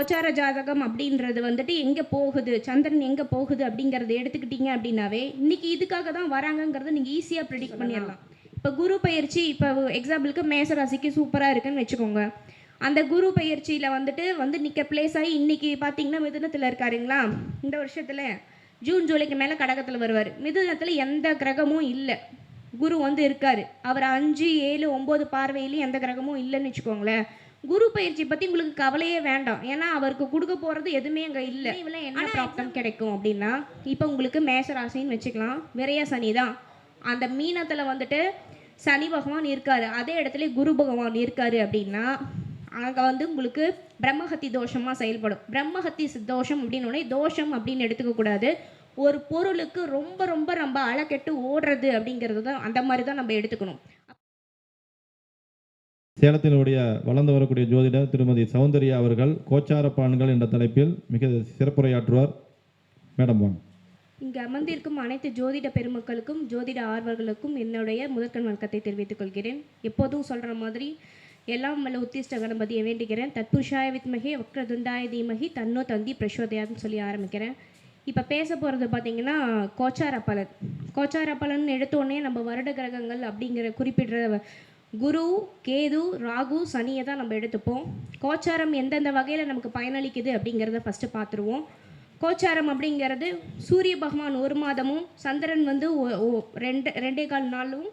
கோச்சார ஜாதகம் அப்படின்றது வந்துட்டு எங்கே போகுது, சந்திரன் எங்கே போகுது அப்படிங்கிறத எடுத்துக்கிட்டீங்க அப்படின்னாவே இன்னைக்கு இதுக்காக தான் வராங்கங்கிறத நீங்கள் ஈஸியாக ப்ரிடிக்ட் பண்ணிடலாம். இப்போ குரு பயிற்சி, இப்போ எக்ஸாம்பிளுக்கு மேச ராசிக்கு சூப்பராக இருக்குன்னு வச்சுக்கோங்க. அந்த குரு பயிற்சியில் வந்து நிற்க பிளேஸ் ஆகி இன்றைக்கி பார்த்தீங்கன்னா மிதுனத்தில் இருக்காருங்களா. இந்த வருஷத்தில் ஜூன் ஜூலைக்கு மேலே கடகத்தில் வருவார். மிதுனத்தில் எந்த கிரகமும் இல்லை, குரு வந்து இருக்கார். அவர் 5, 7, 9 பார்வையிலையும் எந்த கிரகமும் இல்லைன்னு வச்சுக்கோங்களேன். குரு பயிற்சி பற்றி உங்களுக்கு கவலையே வேண்டாம். ஏன்னா அவருக்கு கொடுக்க போகிறது எதுவுமே அங்கே இல்லை. இவ்வளோ என்ன ப்ராப்ளம் கிடைக்கும் அப்படின்னா, இப்போ உங்களுக்கு மேச ராசின்னு வச்சுக்கலாம், விரைய சனி தான். அந்த மீனத்தில் வந்துட்டு சனி பகவான் இருக்கார், அதே இடத்துல குரு பகவான் இருக்கார் அப்படின்னா அங்கே வந்து உங்களுக்கு பிரம்மஹத்தி தோஷமாக செயல்படும். பிரம்மஹத்தி தோஷம் அப்படின்னோடனே தோஷம் அப்படின்னு எடுத்துக்கக்கூடாது. ஒரு பொருளுக்கு ரொம்ப ரொம்ப நம்ம அழகெட்டு ஓடுறது அப்படிங்கிறது தான், அந்த மாதிரி தான் நம்ம எடுத்துக்கணும். சேலத்தினுடைய வளர்ந்து வரக்கூடிய ஜோதிடர் திருமதி சௌந்தர்யா அவர்கள் கோச்சார பலன்கள் என்ற தலைப்பில் மிக சிறப்புரையாற்றுவார். மேடம் வாங்க. இங்கு அமர்ந்திருக்கும் அனைத்து ஜோதிட பெருமக்களுக்கும் ஜோதிட ஆர்வர்களுக்கும் என்னுடைய முதற்கண் வணக்கத்தை தெரிவித்துக் கொள்கிறேன். எப்போதும் சொல்கிற மாதிரி எல்லாம் வல்ல உத்திஷ்ட கணபதியை வேண்டிக்கிறேன். தத்புருஷாய வித்மகி வக்ரதுண்டாய தீமகி தன்னோ தந்தி பிரசோதயான்னு சொல்லி ஆரம்பிக்கிறேன். இப்போ பேச போகிறது பார்த்திங்கன்னா கோச்சார பலன். கோச்சார பலன் எடுத்தோடனே நம்ம வருட கிரகங்கள் அப்படிங்கிற குறிப்பிடுற குரு, கேது, ராகு, சனியை தான் நம்ம எடுத்துப்போம். கோச்சாரம் எந்தெந்த வகையில் நமக்கு பயனளிக்குது அப்படிங்கிறத ஃபஸ்ட்டு பார்த்துருவோம். கோச்சாரம் அப்படிங்கிறது சூரிய பகவான் 1 மாதமும், சந்திரன் வந்து 2.25 நாளும்,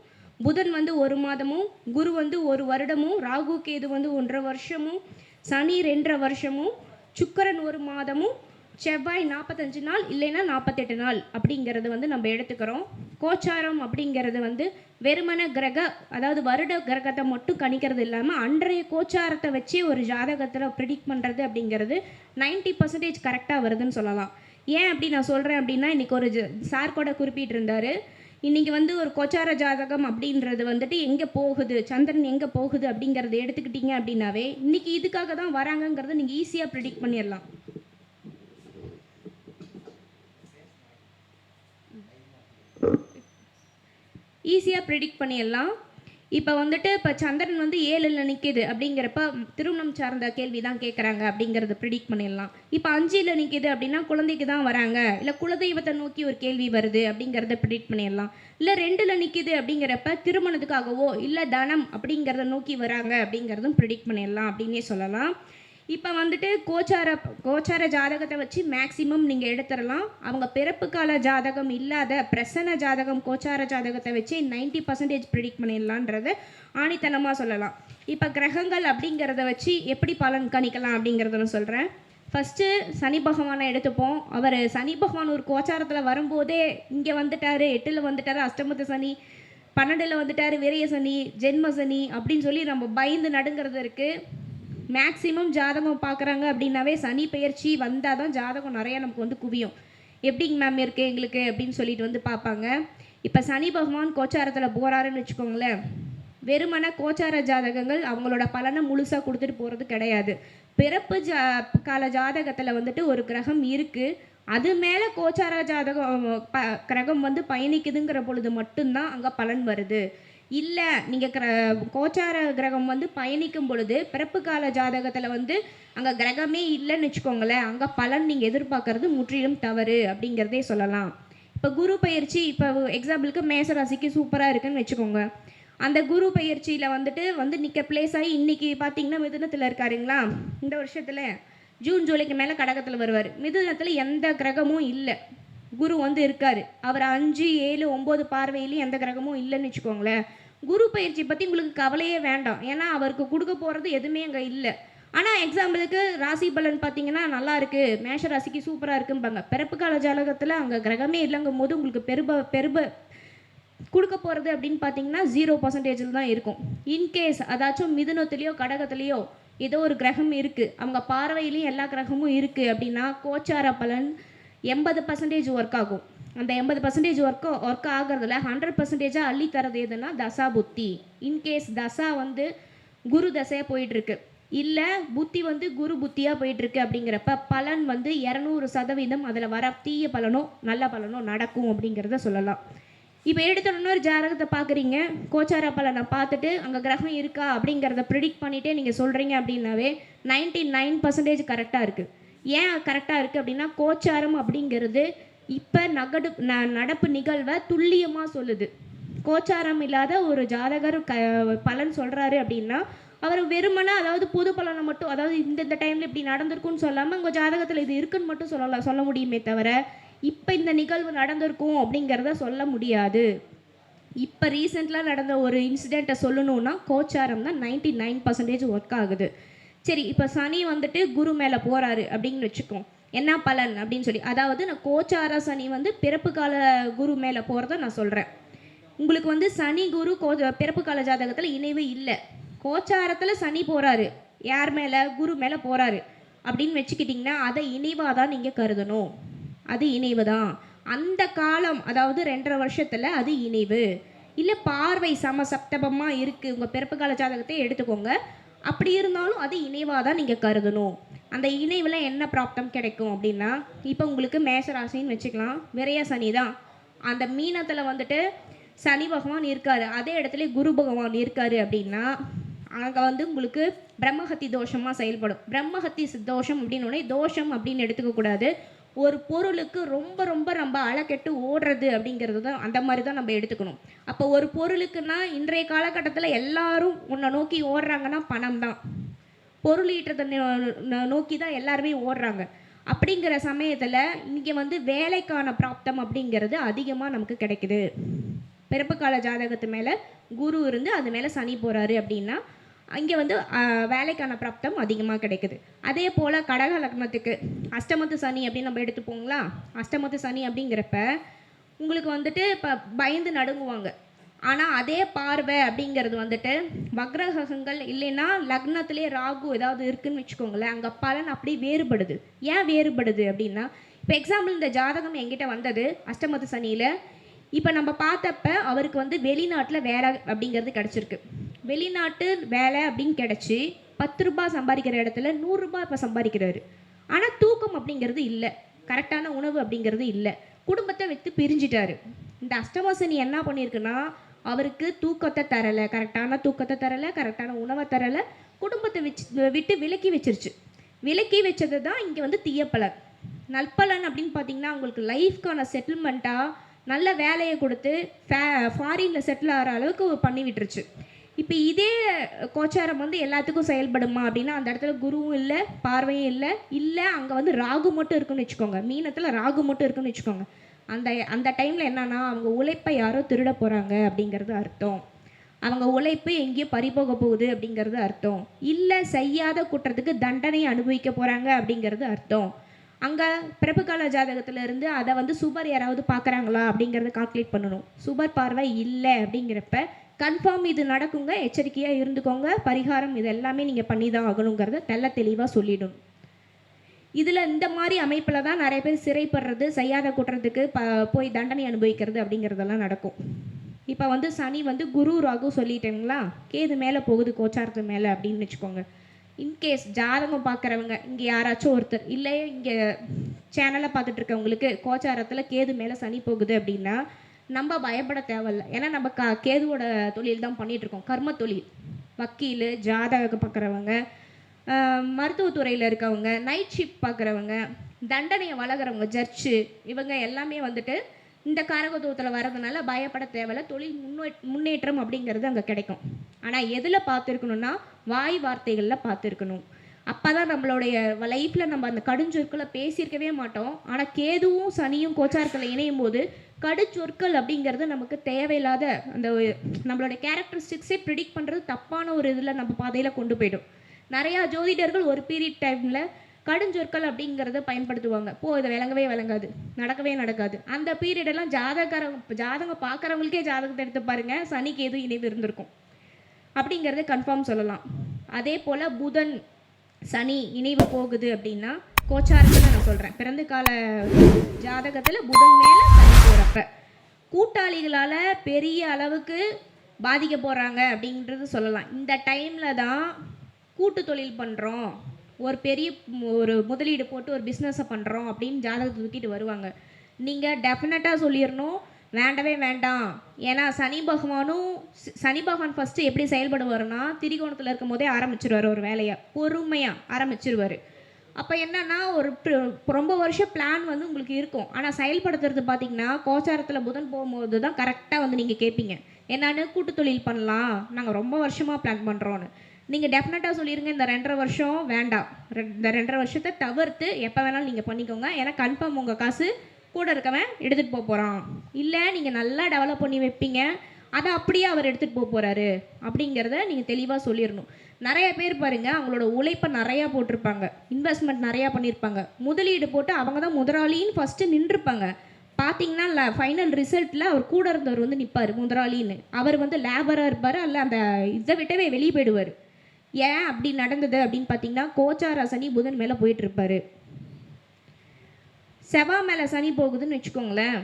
புதன் வந்து 1 மாதமும், குரு வந்து 1 வருடமும், ராகு கேது வந்து 1.5 வருஷமும், சனி 2.5 வருஷமும், சுக்கரன் 1 மாதமும், செவ்வாய் 45 நாள் இல்லைன்னா 48 நாள் அப்படிங்கிறது வந்து நம்ம எடுத்துக்கிறோம். கோச்சாரம் அப்படிங்கிறது வந்து வெறுமன அதாவது வருட கிரகத்தை மட்டும் கணிக்கிறது இல்லாமல் அன்றைய கோச்சாரத்தை வச்சு ஒரு ஜாதகத்தில் ப்ரிடிக்ட் பண்ணுறது அப்படிங்கிறது 90% கரெக்டாக வருதுன்னு சொல்லலாம். ஏன் அப்படி நான் சொல்கிறேன் அப்படின்னா, இன்றைக்கி ஒரு சார் கூட குறிப்பிட்டிருந்தார். இன்றைக்கி வந்து ஒரு கோச்சார ஜாதகம் அப்படின்றது வந்துட்டு எங்கே போகுது, சந்திரன் எங்கே போகுது அப்படிங்கிறத எடுத்துக்கிட்டீங்க அப்படின்னாவே இன்றைக்கி இதுக்காக தான் வராங்கங்கிறத நீங்கள் ஈஸியாக ப்ரிடிக்ட் பண்ணிடலாம். ஈஸியாக ப்ரிடிக்ட் பண்ணிடலாம். இப்போ வந்துட்டு இப்போ சந்திரன் வந்து 7ல் நிற்கிது அப்படிங்கிறப்ப திருமணம் சார்ந்த கேள்வி தான் கேட்குறாங்க அப்படிங்கிறத ப்ரிடிக்ட் பண்ணிடலாம். இப்போ 5ல் நிற்கிது அப்படின்னா குழந்தைக்கு தான் வராங்க, இல்லை குலதெய்வத்தை நோக்கி ஒரு கேள்வி வருது அப்படிங்கிறத ப்ரிடிக்ட் பண்ணிடலாம். இல்லை 2ல் நிற்கிது அப்படிங்கிறப்ப திருமணத்துக்காகவோ இல்லை தனம் அப்படிங்கிறத நோக்கி வராங்க அப்படிங்கிறதும் ப்ரிடிக்ட் பண்ணிடலாம் அப்படின்னே சொல்லலாம். இப்போ வந்துட்டு கோச்சார ஜாதகத்தை வச்சு மேக்சிமம் நீங்கள் எடுத்துடலாம். அவங்க பிறப்பு கால ஜாதகம் இல்லாத பிரசன்ன ஜாதகம் கோச்சார ஜாதகத்தை வச்சு 90% ப்ரிடிக்ட் பண்ணிடலான்றதை ஆணித்தனமாக சொல்லலாம். இப்போ கிரகங்கள் அப்படிங்கிறத வச்சு எப்படி பலன் கணிக்கலாம் அப்படிங்கிறத நான் சொல்கிறேன். ஃபஸ்ட்டு சனி பகவானை எடுத்துப்போம். அவர் சனி பகவான் ஒரு கோச்சாரத்தில் வரும்போதே இங்கே வந்துட்டார், 8ல் வந்துட்டார் அஷ்டமத்து சனி, 12ல் வந்துட்டார் விரைய சனி, ஜென்ம சனி அப்படின்னு சொல்லி நம்ம பயந்து நடுங்கிறது இருக்குது. மேக்ஸிமம் ஜாதகம் பார்க்குறாங்க அப்படின்னாவே சனி பெயர்ச்சி வந்தால் தான் ஜாதகம் நிறையா நமக்கு வந்து குவியும். எப்படிங்க மேம் இருக்குது எங்களுக்கு அப்படின்னு சொல்லிட்டு வந்து பார்ப்பாங்க. இப்போ சனி பகவான் கோச்சாரத்தில் போகிறாருன்னு வச்சுக்கோங்களேன், வெறுமன கோச்சார ஜாதகங்கள் அவங்களோட பலனை முழுசாக கொடுத்துட்டு போகிறது கிடையாது. பிறப்பு கால ஜாதகத்தில் வந்துட்டு ஒரு கிரகம் இருக்குது, அது மேலே கோச்சார ஜாதகம் கிரகம் வந்து பயணிக்குதுங்கிற பொழுது மட்டும்தான் அங்கே பலன் வருது. இல்லை நீங்கள் கோச்சார கிரகம் வந்து பயணிக்கும் பொழுது பிறப்பு கால ஜாதகத்தில் வந்து அங்கே கிரகமே இல்லைன்னு வச்சுக்கோங்களேன், அங்கே பலன் நீங்கள் எதிர்பார்க்கறது முற்றிலும் தவறு அப்படிங்கிறதே சொல்லலாம். இப்போ குரு பயிற்சி, இப்போ எக்ஸாம்பிளுக்கு மேச ராசிக்கு சூப்பராக இருக்குன்னு வச்சுக்கோங்க. அந்த குரு பயிற்சியில் வந்து நிற்க பிளேஸ் ஆகி இன்றைக்கி பார்த்தீங்கன்னா மிதுனத்தில் இருக்காருங்களா. இந்த வருஷத்தில் ஜூன் ஜூலைக்கு மேலே கடகத்தில் வருவார். மிதுனத்தில் எந்த கிரகமும் இல்லை, குரு வந்து இருக்கார். அவர் 5, 7, 9 பார்வையிலையும் எந்த கிரகமும் இல்லைன்னு வச்சுக்கோங்களேன். குரு பயிற்சி பற்றி உங்களுக்கு கவலையே வேண்டாம். ஏன்னா அவருக்கு கொடுக்க போகிறது எதுவுமே அங்கே இல்லை. ஆனால் எக்ஸாம்பிளுக்கு ராசி பலன் பார்த்தீங்கன்னா நல்லா இருக்குது, மேஷ ராசிக்கு சூப்பராக இருக்கும்பாங்க. பிறப்பு கால ஜாதகத்தில் அங்கே கிரகமே இல்லைங்கும் போது உங்களுக்கு பெருப கொடுக்க போகிறது அப்படின்னு பார்த்தீங்கன்னா 0% தான் இருக்கும். இன்கேஸ் அதாச்சும் மிதுனத்துலேயோ கடகத்துலேயோ ஏதோ ஒரு கிரகம் இருக்குது, அவங்க பார்வையிலையும் எல்லா கிரகமும் இருக்குது அப்படின்னா கோச்சார பலன் 80% ஒர்க் ஆகும். அந்த 80% ஒர்க் ஆகிறதுல 100% அள்ளி தரது எதுனா தசா புத்தி. இன்கேஸ் தசா வந்து குரு தசையாக போயிட்டுருக்கு, இல்லை புத்தி வந்து குரு புத்தியாக போயிட்டுருக்கு அப்படிங்கிறப்ப பலன் வந்து 200% அதில் வர தீய பலனோ நல்ல பலனோ நடக்கும் அப்படிங்கிறத சொல்லலாம். இப்போ எடுத்தோடனே ஒரு ஜாதகத்தை பார்க்குறீங்க, கோச்சார பலனை பார்த்துட்டு அங்கே கிரகம் இருக்கா அப்படிங்கிறத ப்ரிடிக்ட் பண்ணிகிட்டே நீங்கள் சொல்கிறீங்க அப்படின்னாவே 99% கரெக்டாக இருக்குது. ஏன் கரெக்டாக இருக்குது அப்படின்னா, கோச்சாரம் அப்படிங்கிறது இப்போ நடப்பு நிகழ்வை துல்லியமாக சொல்லுது. கோச்சாரம் இல்லாத ஒரு ஜாதகர் பலன் சொல்கிறாரு அப்படின்னா, அவர் வெறுமனே அதாவது பொது பலனை மட்டும், அதாவது இந்த டைமில் இப்படி நடந்திருக்குன்னு சொல்லாமல் உங்கள் ஜாதகத்தில் இது இருக்குன்னு மட்டும் சொல்ல முடியுமே தவிர, இப்போ இந்த நிகழ்வு நடந்திருக்கும் அப்படிங்கிறத சொல்ல முடியாது. இப்போ ரீசெண்டாக நடந்த ஒரு இன்சிடெண்ட்டை சொல்லணுன்னா கோச்சாரம் தான் 99% ஒர்க் ஆகுது. சரி, இப்போ சனி வந்துட்டு குரு மேலே போகிறாரு அப்படின்னு வச்சுக்கோம். என்ன பலன் அப்படின்னு சொல்லி, அதாவது நான் கோச்சார சனி வந்து பிறப்பு கால குரு மேலே போகிறத நான் சொல்கிறேன். உங்களுக்கு வந்து சனி குரு பிறப்பு கால ஜாதகத்தில் இணைவு இல்லை. கோச்சாரத்தில் சனி போகிறாரு, யார் மேலே? குரு மேலே போகிறாரு அப்படின்னு வச்சுக்கிட்டிங்கன்னா அதை இணைவாக தான் நீங்கள் கருதணும். அது இணைவு தான். அந்த காலம், அதாவது 2.5 வருஷத்தில் அது இணைவு. இல்லை பார்வை சமசப்தபமாக இருக்குது, உங்கள் பிறப்பு கால ஜாதகத்தை எடுத்துக்கோங்க, அப்படி இருந்தாலும் அது இணைவாக தான் நீங்கள் கருதணும். அந்த இணைவில் என்ன பிராப்தம் கிடைக்கும் அப்படின்னா, இப்போ உங்களுக்கு மேஷ ராசின்னு வச்சுக்கலாம், விரைய சனி தான். அந்த மீனத்தில் வந்துட்டு சனி பகவான் இருக்காரு, அதே இடத்துல குரு பகவான் இருக்காரு அப்படின்னா அங்கே வந்து உங்களுக்கு பிரம்மஹத்தி தோஷமாக செயல்படும். பிரம்மஹத்தி தோஷம் அப்படின்னு தோஷம் அப்படின்னு எடுத்துக்கக்கூடாது. ஒரு பொருளுக்கு ரொம்ப ரொம்ப ரொம்ப அலைக்கெட்டு ஓடுறது அப்படிங்கிறது தான், அந்த மாதிரி தான் நம்ம எடுத்துக்கணும். அப்போ ஒரு பொருளுக்குன்னா இன்றைய காலகட்டத்தில் எல்லாரும் உன்னை நோக்கி ஓடுறாங்கன்னா பணம் தான், பொருள் ஈட்டுறதை நோக்கி தான் எல்லாருமே ஓடுறாங்க. அப்படிங்கிற சமயத்தில் இங்கே வந்து வேலைக்கான பிராப்தம் அப்படிங்கிறது அதிகமாக நமக்கு கிடைக்குது. பிறப்பு கால ஜாதகத்து மேலே குரு இருந்து அது மேலே சனி போகிறாரு அப்படின்னா இங்கே வந்து வேலைக்கான பிராப்தம் அதிகமாக கிடைக்குது. அதே போல் கடக லக்னத்துக்கு அஷ்டமத்து சனி அப்படின்னு நம்ம எடுத்துப்போங்களா. அஷ்டமத்து சனி அப்படிங்கிறப்ப உங்களுக்கு வந்துட்டு இப்போ பயந்து நடுங்குவாங்க. ஆனால் அதே பார்வை அப்படிங்கிறது வந்துட்டு வக்ரகங்கள் இல்லைன்னா லக்னத்திலே ராகு ஏதாவது இருக்குன்னு வச்சுக்கோங்களேன், அங்கே பலன் அப்படி வேறுபடுது. ஏன் வேறுபடுது அப்படின்னா, இப்போ எக்ஸாம்பிள் இந்த ஜாதகம் என்கிட்ட வந்தது அஷ்டமத்து சனியில். இப்போ நம்ம பார்த்தப்ப அவருக்கு வந்து வெளிநாட்டில் வேலை அப்படிங்கிறது கிடச்சிருக்கு. வெளிநாட்டு வேலை அப்படின்னு கிடச்சி 10 ரூபாய் சம்பாதிக்கிற இடத்துல 100 ரூபாய் இப்போ சம்பாதிக்கிறாரு. ஆனால் தூக்கம் அப்படிங்கிறது இல்லை, கரெக்டான உணவு அப்படிங்கிறது இல்லை, குடும்பத்தை விட்டு பிரிஞ்சிட்டாரு. இந்த அஷ்டமசனி என்ன பண்ணியிருக்குன்னா, அவருக்கு தூக்கத்தை தரலை, கரெக்டான தூக்கத்தை தரலை, கரெக்டான உணவை தரலை, குடும்பத்தை விட்டு விலக்கி வச்சிருச்சு. விலக்கி வச்சது தான் இங்கே வந்து தீயப்பலன். நல்பலன் அப்படின்னு பார்த்தீங்கன்னா, உங்களுக்கு லைஃப்க்கான செட்டில்மெண்ட்டாக நல்ல வேலையை கொடுத்து ஃபாரினில் செட்டில் ஆகிற அளவுக்கு பண்ணி விட்டுருச்சு. இப்போ இதே கோச்சாரம் வந்து எல்லாத்துக்கும் செயல்படுமா அப்படின்னா, அந்த இடத்துல குருவும் இல்லை, பார்வையும் இல்லை, இல்லை அங்கே வந்து ராகு மட்டும் இருக்குன்னு வச்சுக்கோங்க, மீனத்தில் ராகு மட்டும் இருக்குன்னு வச்சுக்கோங்க. அந்த டைமில் என்னன்னா, அவங்க உழைப்பை யாரோ திருட போகிறாங்க அப்படிங்கிறது அர்த்தம். அவங்க உழைப்பு எங்கேயோ பறிபோக போகுது அப்படிங்கிறது அர்த்தம். இல்லை செய்யாத குற்றத்துக்கு தண்டனை அனுபவிக்க போகிறாங்க அப்படிங்கிறது அர்த்தம். அங்கே பிறப்புக்கால ஜாதகத்தில் இருந்து அதை வந்து சுபர் யாராவது பார்க்குறாங்களா அப்படிங்கிறத கால்குலேட் பண்ணணும். சுபர் பார்வை இல்லை அப்படிங்கிறப்ப கன்ஃபார்ம் இது நடக்குங்க, எச்சரிக்கையாக இருந்துக்கோங்க, பரிகாரம் இது எல்லாமே நீங்கள் பண்ணி தான் ஆகணுங்கிறத தெளிவாக சொல்லிடணும். இதில் இந்த மாதிரி அமைப்பில் தான் நிறைய பேர் சிறைப்படுறது, செய்யாத குற்றத்துக்கு போய் தண்டனை அனுபவிக்கிறது அப்படிங்கிறதெல்லாம் நடக்கும். இப்போ வந்து சனி வந்து குரு ராகு சொல்லிட்டேங்களா, கேது மேலே போகுது கோச்சாரத்து மேலே அப்படின்னு வச்சுக்கோங்க. இன்கேஸ் ஜாதகம் பார்க்குறவங்க இங்கே யாராச்சும் ஒருத்தர், இல்லை இங்கே சேனலை பார்த்துட்டு இருக்கவங்களுக்கு கோச்சாரத்தில் கேது மேலே சனி போகுது அப்படின்னா நம்ம பயப்பட தேவையில்லை. ஏன்னா நம்ம கேதுவோட தொழில் தான் பண்ணிகிட்ருக்கோம், கர்ம தொழில். வக்கீல், ஜாதகம் பார்க்குறவங்க, மருத்துவத்துறையில் இருக்கவங்க, நைட் ஷிஃப்ட் பார்க்குறவங்க, தண்டனையை வழங்குறவங்க, ஜட்ஜு, இவங்க எல்லாமே வந்துட்டு இந்த காரகத்துவத்தில் வர்றதுனால பயப்பட தேவையில்லை. தொழில் முன்னேற்றம் அப்படிங்கிறது அங்கே கிடைக்கும். ஆனால் எதில் பார்த்துருக்கணும்னா, வாய் வார்த்தைகளில் பார்த்துருக்கணும். அப்போ தான் நம்மளுடைய லைஃப்பில் நம்ம அந்த கடுஞ்சொற்களை பேசியிருக்கவே மாட்டோம். ஆனால் கேதுவும் சனியும் கோச்சாரத்தில் இணையும் போது கடுச்சொற்கள் அப்படிங்கிறது நமக்கு தேவையில்லாத அந்த நம்மளுடைய கேரக்டரிஸ்டிக்ஸே ப்ரிடிக்ட் பண்ணுறது தப்பான ஒரு இதில் நம்ம பாதையில் கொண்டு போய்டும். நிறையா ஜோதிடர்கள் ஒரு பீரியட் டைமில் கடுஞ்சொற்கள் அப்படிங்கிறத பயன்படுத்துவாங்க. இதை விளங்காது, நடக்காது. அந்த பீரியடெல்லாம் ஜாதகம் பார்க்குறவங்களுக்கே ஜாதகத்தை எடுத்து பாருங்கள், சனிக்கு எதுவும் இணைவு இருந்திருக்கும் அப்படிங்கிறத கன்ஃபார்ம் சொல்லலாம். அதே போல் புதன் சனி இணைவு போகுது அப்படின்னா கோச்சாரத்தில் நான் சொல்கிறேன், பிறந்த கால ஜாதகத்தில் புதன் மேலே சனி போகிறப்ப கூட்டாளிகளால் பெரிய அளவுக்கு பாதிக்க போகிறாங்க அப்படின்றது சொல்லலாம். இந்த டைமில் தான் கூட்டு தொழில் பண்ணுறோம், ஒரு முதலீடு போட்டு ஒரு பிஸ்னஸை பண்ணுறோம் அப்படின்னு ஜாதகத்தை தூக்கிட்டு வருவாங்க. நீங்கள் டெஃபினட்டாக சொல்லிடணும், வேண்டவே வேண்டாம். ஏன்னா சனி பகவான் ஃபஸ்ட்டு எப்படி செயல்படுவாருன்னா, திரிகோணத்தில் இருக்கும் போதே ஆரம்பிச்சிருவார் ஒரு வேலையை, பொறுமையாக ஆரம்பிச்சிருவார். அப்போ என்னன்னா ஒரு ரொம்ப வருஷம் பிளான் வந்து உங்களுக்கு இருக்கும். ஆனால் செயல்படுத்துறது பார்த்தீங்கன்னா, கோச்சாரத்தில் புதன் போகும்போது தான் கரெக்டாக வந்து நீங்கள் கேட்பீங்க. என்னன்னு கூட்டு தொழில் பண்ணலாம், நாங்கள் ரொம்ப வருஷமாக பிளான் பண்ணுறோன்னு. நீங்கள் டெஃபினட்டாக சொல்லிடுங்க, இந்த 2.5 வருஷம் வேண்டாம், இந்த 2.5 வருஷத்தை தவிர்த்து எப்போ வேணாலும் நீங்கள் பண்ணிக்கோங்க. ஏன்னா கன்ஃபார்ம் உங்கள் காசு கூட இருக்கவன் எடுத்துகிட்டு போகிறான். இல்லை நீங்கள் நல்லா டெவலப் பண்ணி வைப்பீங்க, அதை அப்படியே அவர் எடுத்துகிட்டு போகிறாரு அப்படிங்கிறத நீங்கள் தெளிவாக சொல்லிடணும். நிறைய பேர் பாருங்கள், அவங்களோட உழைப்பை நிறையா போட்டிருப்பாங்க, இன்வெஸ்ட்மெண்ட் நிறையா பண்ணியிருப்பாங்க, முதலீடு போட்டு அவங்க தான் முதலாளின்னு ஃபஸ்ட்டு நின்றுருப்பாங்க. பார்த்தீங்கன்னா ஃபைனல் ரிசல்ட்டில் அவர் கூட இருந்தவர் வந்து நிற்பார் முதலாளின்னு. அவர் வந்து லேபராக இருப்பார், அல்ல அந்த இதை விட்டவே வெளியே போயிடுவார். ஏன் அப்படி நடந்தது அப்படின்னு பார்த்தீங்கன்னா, கோச்சார சனி புதன் மேலே போயிட்டுருப்பார். செவ்வாய் மேலே சனி போகுதுன்னு வச்சுக்கோங்களேன்.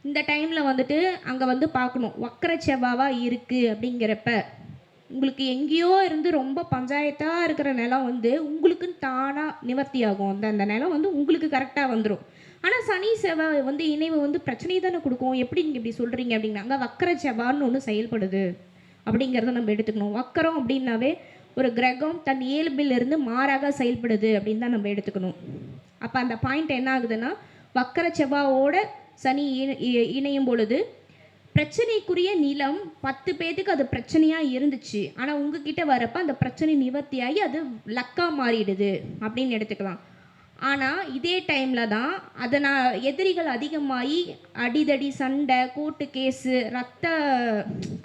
இந்த டைமில் வந்துட்டு அங்கே வந்து பார்க்கணும், வக்கர செவ்வாவாக இருக்குது அப்படிங்கிறப்ப உங்களுக்கு எங்கேயோ இருந்து ரொம்ப பஞ்சாயத்தாக இருக்கிற நிலம் வந்து உங்களுக்குன்னு தானாக நிவர்த்தி ஆகும். அந்த நிலம் வந்து உங்களுக்கு கரெக்டாக வந்துடும். ஆனால் சனி செவ்வாய் வந்து இணைவு வந்து பிரச்சனையை தானே கொடுக்கும். எப்படி நீங்கள் இப்படி சொல்கிறீங்க அப்படின்னா, அங்கே வக்கர செவ்வான்னு ஒன்று செயல்படுது அப்படிங்கிறத நம்ம எடுத்துக்கணும். வக்கரம் அப்படின்னாவே ஒரு கிரகம் தன் இயல்பிலிருந்து மாறாக செயல்படுது அப்படின்னு தான் நம்ம எடுத்துக்கணும். அப்போ அந்த பாயிண்ட் என்ன ஆகுதுன்னா, வக்கர செவ்வாவோட சனி இணையும் பொழுது பிரச்சனைக்குரிய நிலம் 10 பேத்துக்கு அது பிரச்சனையாக இருந்துச்சு, ஆனால் உங்ககிட்ட வரப்போ அந்த பிரச்சனை நிவர்த்தியாகி அது லக்காக மாறிடுது அப்படின்னு எடுத்துக்கலாம். ஆனால் இதே டைமில் தான் அதனால் எதிரிகள் அதிகமாகி அடிதடி, சண்டை, கோர்ட்டு கேஸு, ரத்த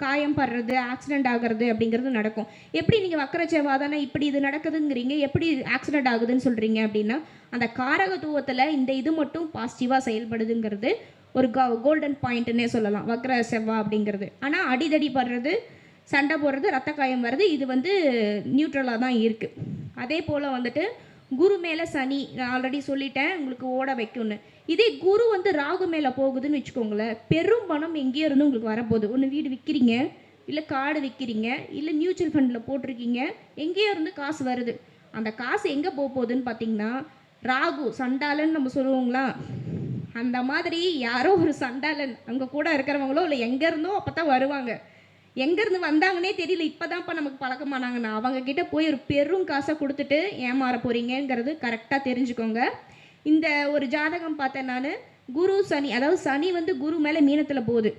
காயம் படுறது, ஆக்சிடெண்ட் ஆகிறது அப்படிங்கிறது நடக்கும். எப்படி நீங்கள் வக்கர செவ்வாய் தானே இப்படி இது நடக்குதுங்கிறீங்க, எப்படி ஆக்சிடெண்ட் ஆகுதுன்னு சொல்கிறீங்க அப்படின்னா, அந்த காரகத்துவத்தில் இந்த இது மட்டும் பாசிட்டிவாக செயல்படுதுங்கிறது ஒரு கோல்டன் பாயிண்ட்டுன்னே சொல்லலாம் வக்கர செவ்வாய் அப்படிங்கிறது. ஆனால் அடிதடி படுறது, சண்டை போடுறது, ரத்த காயம் வர்றது இது வந்து நியூட்ரலாக தான் இருக்குது. அதே போல் வந்துட்டு குரு மேலே சனி, நான் ஆல்ரெடி சொல்லிட்டேன் உங்களுக்கு ஓட வைக்கும்னு. இதே குரு வந்து ராகு மேலே போகுதுன்னு வச்சுக்கோங்களேன், பெரும் பணம் எங்கேயோ இருந்து உங்களுக்கு வரப்போகுது. ஒன்று வீடு விற்கிறீங்க, இல்லை காடு விற்கிறீங்க, இல்லை மியூச்சுவல் ஃபண்டில் போட்டிருக்கீங்க, எங்கேயோ இருந்து காசு வருது. அந்த காசு எங்கே போக போகுதுன்னு பார்த்தீங்கன்னா, ராகு சண்டாலன்னு நம்ம சொல்லுவோங்களா, அந்த மாதிரி யாரோ ஒரு சண்டாலன் அங்கே கூட இருக்கிறவங்களோ இல்லை எங்கே இருந்தோ அப்போ தான் வருவாங்க. எங்கேருந்து வந்தாங்கன்னே தெரியல, இப்போ தான்ப்பா நமக்கு பழக்கமானாங்கண்ணா, அவங்கக்கிட்ட போய் ஒரு பெரும் காசை கொடுத்துட்டு ஏமாற போகிறீங்கிறது கரெக்டாக தெரிஞ்சுக்கோங்க. இந்த ஒரு ஜாதகம் பார்த்தேன் நான், குரு சனி, அதாவது சனி வந்து குரு மேலே மீனத்தில் போகுது,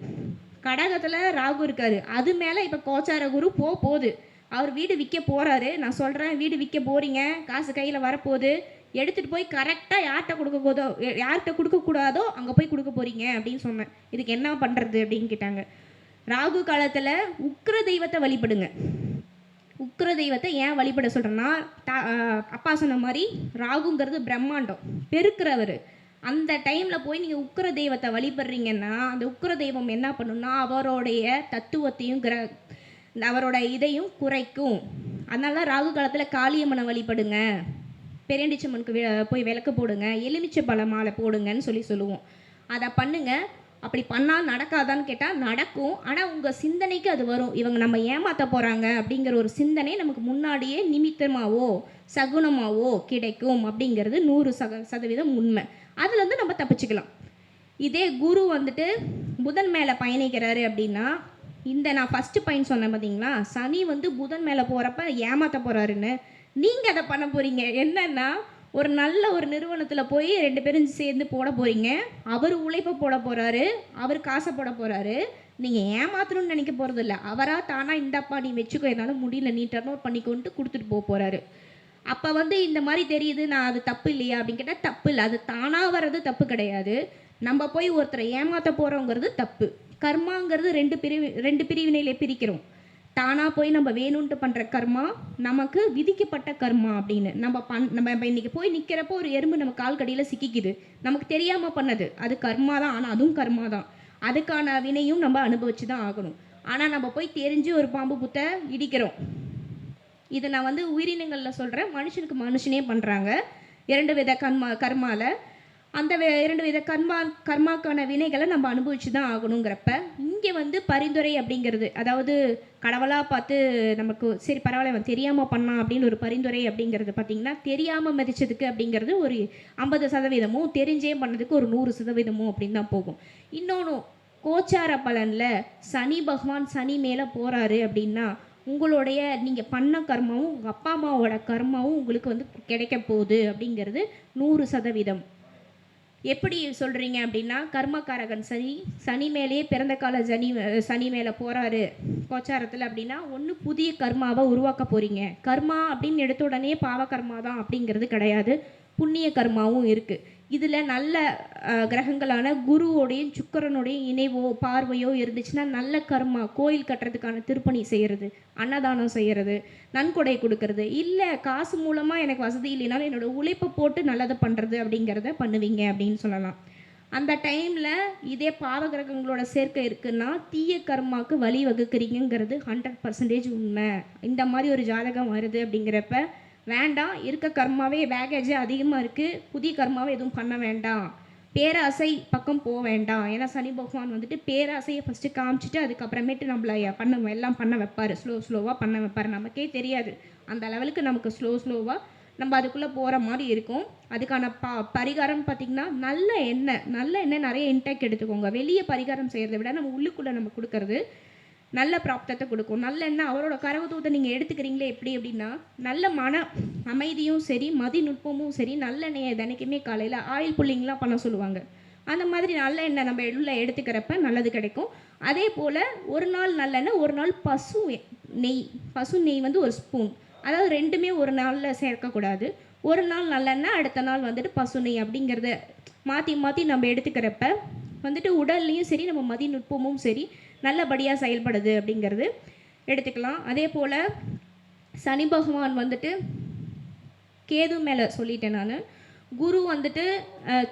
கடகத்தில் ராகு இருக்கார், அது மேலே இப்போ கோச்சார குரு போகுது. அவர் வீடு விற்க போகிறாரு. நான் சொல்கிறேன், வீடு விற்க போகிறீங்க, காசு கையில் வரப்போகுது, எடுத்துகிட்டு போய் கரெக்டாக யார்கிட்ட கொடுக்கக்கூடாதோ அங்கே போய் கொடுக்க போகிறீங்க அப்படின்னு சொன்னேன். இதுக்கு என்ன பண்ணுறது அப்படின்னு கேட்டாங்க. ராகு காலத்தில் உக்கிர தெய்வத்தை வழிபடுங்க. உக்கிர தெய்வத்தை ஏன் வழிபட சொல்கிறேன்னா, அப்பா சொன்ன மாதிரி ராகுங்கிறது பிரம்மாண்டம், பெருக்கிறவர். அந்த டைமில் போய் நீங்கள் உக்கிர தெய்வத்தை வழிபடுறீங்கன்னா, அந்த உக்கிர தெய்வம் என்ன பண்ணுன்னா, அவருடைய தத்துவத்தையும் அவரோட இதையும் குறைக்கும். அதனால ராகு காலத்தில் காளியம்மனை வழிபடுங்க, பெரியண்டிச்சம்மனுக்கு போய் விளக்கு போடுங்க, எலுமிச்சை பழ மாலை போடுங்கன்னு சொல்லுவோம். அதை பண்ணுங்க. அப்படி பண்ணால் நடக்காதான்னு கேட்டால் நடக்கும். ஆனால் உங்கள் சிந்தனைக்கு அது வரும், இவங்க நம்ம ஏமாற்ற போகிறாங்க அப்படிங்கிற ஒரு சிந்தனை நமக்கு முன்னாடியே நிமித்தமாகவோ சகுனமாகவோ கிடைக்கும் அப்படிங்கிறது 100% உண்மை. அதுலேருந்து நம்ம தப்பிச்சுக்கலாம். இதே குரு வந்துட்டு புதன் மேலே பயணிக்கிறாரு அப்படின்னா, இந்த நான் ஃபஸ்ட்டு பாயிண்ட் சொன்னேன் பார்த்தீங்களா, சனி வந்து புதன் மேலே போகிறப்ப ஏமாற்ற போகிறாருன்னு, நீங்கள் அதை பண்ண போகிறீங்க. என்னன்னா, ஒரு நல்ல ஒரு நிறுவனத்தில் போய் 2 பேரும் சேர்ந்து போட போகிறீங்க, அவர் உழைப்பை போட போகிறாரு, அவர் காசை போட போகிறாரு, நீங்கள் ஏமாத்தணும்னு நினைக்க போகிறது இல்லை, அவராக தானாக இந்தப்பா நீ வச்சுக்கோ, என்னால் முடியல நீ டர்ன் அவுட் பண்ணிக்கொண்டு கொடுத்துட்டு போகிறாரு. அப்போ வந்து இந்த மாதிரி தெரியுது, நான் அது தப்பு இல்லையா அப்படின்னு கேட்டால் தப்பு இல்லை, அது தானாக வர்றது தப்பு கிடையாது. நம்ம போய் ஒருத்தரை ஏமாற்ற போகிறோங்கிறது தப்பு. கர்மாங்கிறது 2 பிரிவினையிலே பிரிக்கிறோம். தானாக போய் நம்ம வேணும்ன்ட்டு பண்ணுற கர்மா, நமக்கு விதிக்கப்பட்ட கர்மா அப்படின்னு. நம்ம இன்றைக்கி போய் நிற்கிறப்போ ஒரு எறும்பு நம்ம கால் கடியில் சிக்கிக்குது, நமக்கு தெரியாமல் பண்ணது, அது கர்மா தான். ஆனால் அதுவும் கர்மா தான், அதுக்கான வினையும் நம்ம அனுபவிச்சு தான் ஆகணும். ஆனால் நம்ம போய் தெரிஞ்சு ஒரு பாம்பு புத்தை இடிக்கிறோம். இது நான் வந்து உயிரினங்களில் சொல்கிறேன், மனுஷனே பண்ணுறாங்க 2 வித கர்மாவில். அந்த 2 வித கர்மாக்கான வினைகளை நம்ம அனுபவிச்சு தான் ஆகணுங்கிறப்ப, இங்கே வந்து பரிந்துரை அப்படிங்கிறது, அதாவது கடவுளாக பார்த்து நமக்கு சரி பரவாயில்ல தெரியாமல் பண்ணான் அப்படின்னு ஒரு பரிந்துரை அப்படிங்கிறது பார்த்திங்கன்னா, தெரியாமல் மதிச்சதுக்கு அப்படிங்கிறது ஒரு 50%, தெரிஞ்சே பண்ணதுக்கு ஒரு 100% அப்படின்னு தான் போகும். இன்னொன்று கோச்சார பலனில் சனி பகவான் சனி மேலே போகிறாரு அப்படின்னா உங்களுடைய நீங்கள் பண்ண கர்மாவும் உங்கள் அப்பா அம்மாவோட கர்மாவும் உங்களுக்கு வந்து கிடைக்க போகுது அப்படிங்கிறது 100%. எப்படி சொல்கிறீங்க அப்படின்னா கர்மகாரகன் சனி சனி மேலேயே பிறந்த கால சனி மேலே போகிறாரு கோச்சாரத்தில் அப்படின்னா ஒன்று புதிய கர்மாவை உருவாக்க போகிறீங்க. கர்மா அப்படின்னு எடுத்த உடனே பாவ கர்மா தான் அப்படிங்கிறது கிடையாது, புண்ணிய கர்மாவும் இருக்குது. இதில் நல்ல கிரகங்களான குருவோடையும் சுக்கிரனுடையும் இணைவோ பார்வையோ இருந்துச்சுன்னா நல்ல கர்மா, கோயில் கட்டுறதுக்கான திருப்பணி செய்கிறது, அன்னதானம் செய்கிறது, நன்கொடை கொடுக்கறது, இல்லை காசு மூலமாக எனக்கு வசதி இல்லைனாலும் என்னோட உழைப்பை போட்டு நல்லதை பண்ணுறது அப்படிங்கிறத பண்ணுவீங்க அப்படின்னு சொல்லலாம். அந்த டைமில் இதே பாவ கிரகங்களோட சேர்க்கை இருக்குன்னா தீய கர்மாவுக்கு வழி வகுக்கிறீங்கிறது 100% உண்மை. இந்த மாதிரி ஒரு ஜாதகம் வருது அப்படிங்கிறப்ப வேண்டாம், இருக்க கர்மாவே பேகேஜே அதிகமாக இருக்குது, புதிய கர்மாவை எதுவும் பண்ண வேண்டாம், பேராசை பக்கம் போக வேண்டாம். ஏன்னா சனி பகவான் வந்துட்டு பேராசையை ஃபஸ்ட்டு காமிச்சிட்டு அதுக்கப்புறமேட்டு நம்மளை எல்லாம் பண்ண வைப்பார், ஸ்லோவாக பண்ண வைப்பார். நமக்கே தெரியாது அந்த லெவலுக்கு நமக்கு ஸ்லோவாக நம்ம அதுக்குள்ளே போகிற மாதிரி இருக்கும். அதுக்கான பரிகாரம் பார்த்திங்கன்னா நல்ல எண்ணெய் நிறைய இன்டேக் எடுத்துக்கோங்க. வெளியே பரிகாரம் செய்கிறத விட நம்ம உள்ளுக்குள்ளே நம்ம கொடுக்கறது நல்ல பிராப்தத்தை கொடுக்கும். நல்லெண்ணெய் அவரோட கரகத்தூத்தை நீங்கள் எடுத்துக்கிறீங்களே எப்படி அப்படின்னா நல்ல மன அமைதியும் சரி மதிநுட்பமும் சரி நல்லெண்ணெயை தினைக்குமே காலையில் ஆயில் புல்லிங்லாம் பண்ண சொல்லுவாங்க. அந்த மாதிரி நல்ல எண்ணெய் நம்ம உள்ள எடுத்துக்கிறப்ப நல்லது கிடைக்கும். அதே போல் ஒரு நாள் நல்லெண்ணெய், ஒரு நாள் பசு நெய் வந்து ஒரு ஸ்பூன், அதாவது ரெண்டுமே ஒரு நாளில் சேர்க்கக்கூடாது. ஒரு நாள் நல்லெண்ணெய், அடுத்த நாள் வந்துட்டு பசு நெய் அப்படிங்கிறத மாற்றி நம்ம எடுத்துக்கிறப்ப வந்துட்டு உடல்லையும் சரி நம்ம மதிநுட்பமும் சரி நல்லபடியாக செயல்படுது அப்படிங்கிறது எடுத்துக்கலாம். அதே போல் சனி பகவான் வந்துட்டு கேது மேலே சொல்லிட்டேன் நான். குரு வந்துட்டு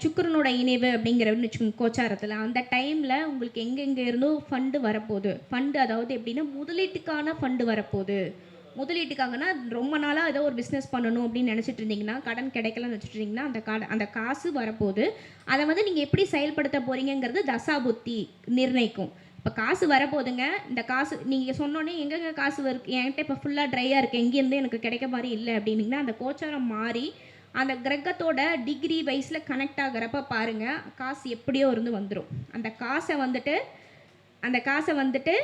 சுக்கிரனோட இணைவு அப்படிங்கிறன்னு வச்சுக்கோங்க கோச்சாரத்தில். அந்த டைமில் உங்களுக்கு எங்கெங்கே இருந்தோ ஃபண்டு வரப்போகுது. ஃபண்டு அதாவது எப்படின்னா முதலீட்டுக்கான ஃபண்டு வரப்போகுது. முதலீட்டுக்காகனா ரொம்ப நாளாக ஏதோ ஒரு பிஸ்னஸ் பண்ணணும் அப்படின்னு நினச்சிட்டு இருந்தீங்கன்னா, கடன் கிடைக்கலன்னு வச்சுட்டு இருந்தீங்கன்னா அந்த காசு வரப்போகுது. அதை வந்து நீங்கள் எப்படி செயல்படுத்த போகிறீங்கிறது தசாபுத்தி நிர்ணயிக்கும். இப்போ காசு வரப்போகுதுங்க, இந்த காசு நீங்கள் சொன்னோன்னே எங்கெங்கே காசு என்கிட்ட இப்போ ஃபுல்லாக ட்ரையாக இருக்குது, எங்கேருந்து எனக்கு கிடைக்க மாதிரி இல்லை அப்படின்னிங்கன்னா அந்த கோச்சாரம் மாறி அந்த கிரகத்தோட டிகிரி வைஸில் கனெக்ட் ஆகிறப்ப பாருங்கள் காசு எப்படியோ இருந்து வந்துடும். அந்த காசை வந்துட்டு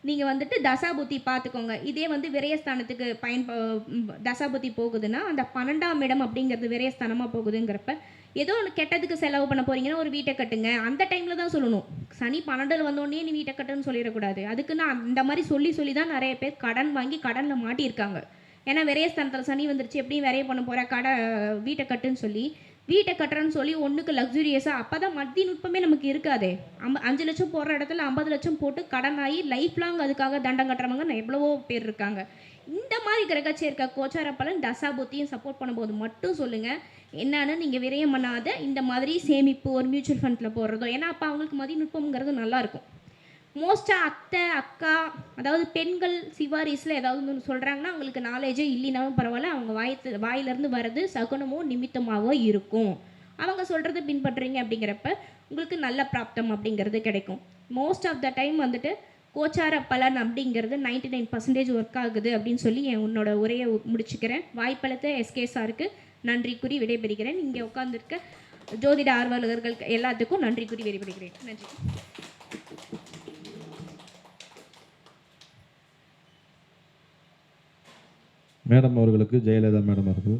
நீங்கள் வந்துட்டு தசாபுத்தி பார்த்துக்கோங்க. இதே வந்து விரயஸ்தானத்துக்கு தசாபுத்தி போகுதுன்னா அந்த 12ஆம் இடம் அப்படிங்கிறது விரயஸ்தானமாக போகுதுங்கிறப்ப ஏதோ ஒன்று கெட்டதுக்கு செலவு பண்ண போகிறீங்கன்னா ஒரு வீட்டை கட்டுங்க. அந்த டைமில் தான் சொல்லணும். சனி 12 வந்தோடனே நீ வீட்டை கட்டுன்னு சொல்லிடக்கூடாது. அதுக்குன்னு அந்த மாதிரி சொல்லி தான் நிறைய பேர் கடன் வாங்கி கடனில் மாட்டியிருக்காங்க. ஏன்னா விரயஸ்தானத்தில் சனி வந்துருச்சு, எப்படியும் விரைய பண்ண போகிற வீட்டை கட்டுன்னு சொல்லி வீட்டை கட்டுறேன்னு சொல்லி ஒன்றுக்கு லக்ஸுரியஸாக அப்போ தான் மத்திய நுட்பமே நமக்கு இருக்காதே. 5 லட்சம் போடுற இடத்துல 50 லட்சம் போட்டு கடன் ஆகி லைஃப் லாங் அதுக்காக தண்டம் கட்டுறவங்க எவ்வளவோ பேர் இருக்காங்க. இந்த மாதிரி கிரகச்சேர்க்க கோச்சார பலன் தசாபுத்தியும் சப்போர்ட் பண்ணும்போது மட்டும் சொல்லுங்கள் என்னன்னு. நீங்கள் விரயம் பண்ணாத இந்த மாதிரி சேமிப்பு ஒரு மியூச்சுவல் ஃபண்டில் போடுறதோ, ஏன்னா அப்போ அவங்களுக்கு மதிய நுட்பங்கிறது நல்லாயிருக்கும். மோஸ்ட்டாக அத்தை அக்கா அதாவது பெண்கள் சிவாரிஸில் ஏதாவது ஒன்று சொல்கிறாங்கன்னா அவங்களுக்கு நாலேஜே இல்லைனாலும் பரவாயில்ல, அவங்க வாயிலிருந்து வர்றது சகுனமோ நிமித்தமாகவோ இருக்கும். அவங்க சொல்கிறத பின்பற்றுறீங்க அப்படிங்கிறப்ப உங்களுக்கு நல்ல பிராப்தம் அப்படிங்கிறது கிடைக்கும். மோஸ்ட் ஆஃப் த டைம் வந்துட்டு கோச்சார பலன் அப்படிங்கிறது 99% ஒர்க் ஆகுது அப்படின்னு சொல்லி உன்னோட உரையை முடிச்சுக்கிறேன். வாய்ப்பளித்த எஸ்கே சாருக்கு நன்றி கூறி விடைபெறுகிறேன். இங்கே உட்காந்துருக்க ஜோதிட ஆர்வலர்கள் எல்லாத்துக்கும் நன்றி கூறி விடைபெறுகிறேன். நன்றி. மேடம் அவர்களுக்கு ஜெயலலிதா மேடம் அவர்கள்